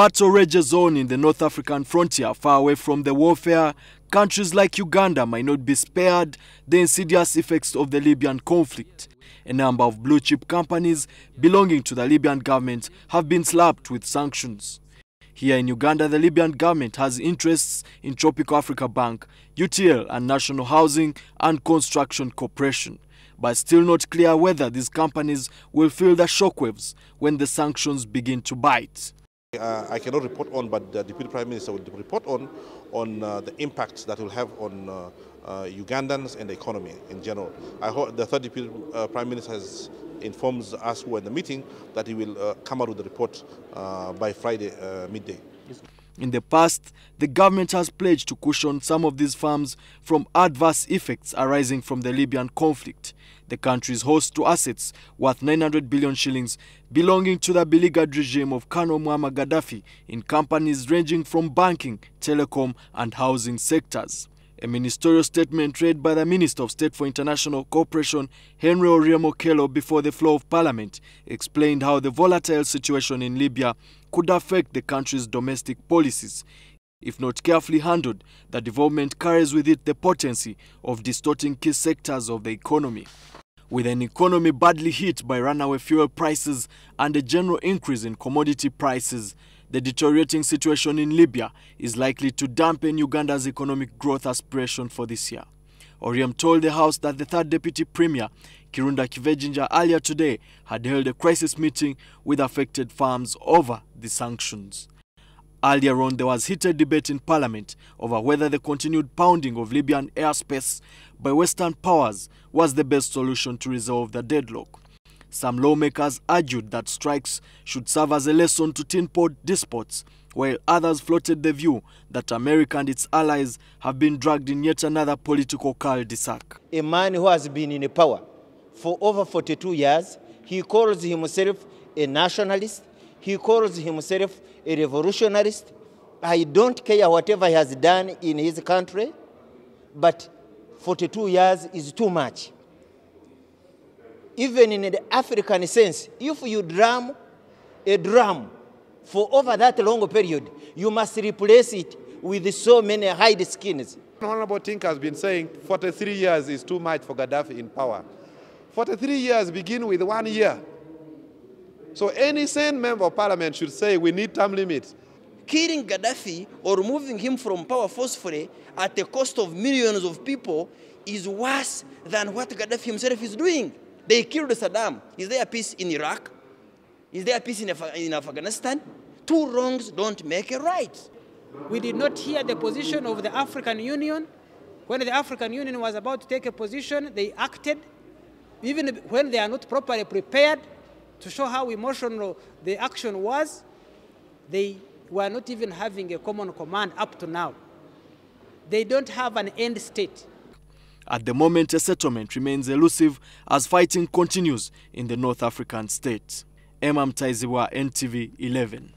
Battle rages on in the North African frontier, far away from the warfare. Countries like Uganda might not be spared the insidious effects of the Libyan conflict. A number of blue-chip companies belonging to the Libyan government have been slapped with sanctions. Here in Uganda, the Libyan government has interests in Tropical Africa Bank, UTL and National Housing and Construction Corporation, but still not clear whether these companies will feel the shockwaves when the sanctions begin to bite. I cannot report on, but the Deputy Prime Minister will report on the impacts that will have on Ugandans and the economy in general. I hope the third Deputy Prime Minister has informs us who are in the meeting that he will come out with the report by Friday midday. In the past, the government has pledged to cushion some of these firms from adverse effects arising from the Libyan conflict. The country is host to assets worth 900 billion shillings belonging to the beleaguered regime of Colonel Muammar Gaddafi in companies ranging from banking, telecom and housing sectors. A ministerial statement read by the Minister of State for International Cooperation, Henry Oryem Okello, before the floor of Parliament, explained how the volatile situation in Libya could affect the country's domestic policies. If not carefully handled, the development carries with it the potency of distorting key sectors of the economy. With an economy badly hit by runaway fuel prices and a general increase in commodity prices, the deteriorating situation in Libya is likely to dampen Uganda's economic growth aspiration for this year. Oryem told the House that the third Deputy Premier, Kirunda Kivejinja, earlier today had held a crisis meeting with affected firms over the sanctions. Earlier on, there was heated debate in Parliament over whether the continued pounding of Libyan airspace by Western powers was the best solution to resolve the deadlock. Some lawmakers argued that strikes should serve as a lesson to tin-pot despots, while others floated the view that America and its allies have been dragged in yet another political cul-de-sac. A man who has been in power for over 42 years, he calls himself a nationalist, he calls himself a revolutionarist. I don't care whatever he has done in his country, but 42 years is too much. Even in the African sense, if you drum a drum for over that long period, you must replace it with so many hide skins. Honorable Tink has been saying 43 years is too much for Gaddafi in power. 43 years begin with 1 year. So any sane member of parliament should say we need term limits. Killing Gaddafi or removing him from power forcefully at the cost of millions of people is worse than what Gaddafi himself is doing. They killed Saddam. Is there peace in Iraq? Is there peace in Afghanistan? Two wrongs don't make a right. We did not hear the position of the African Union. When the African Union was about to take a position, they acted. Even when they are not properly prepared to show how emotional the action was, they were not even having a common command up to now. They don't have an end state. At the moment, a settlement remains elusive as fighting continues in the North African state. Emam Taiziwa, NTV 11.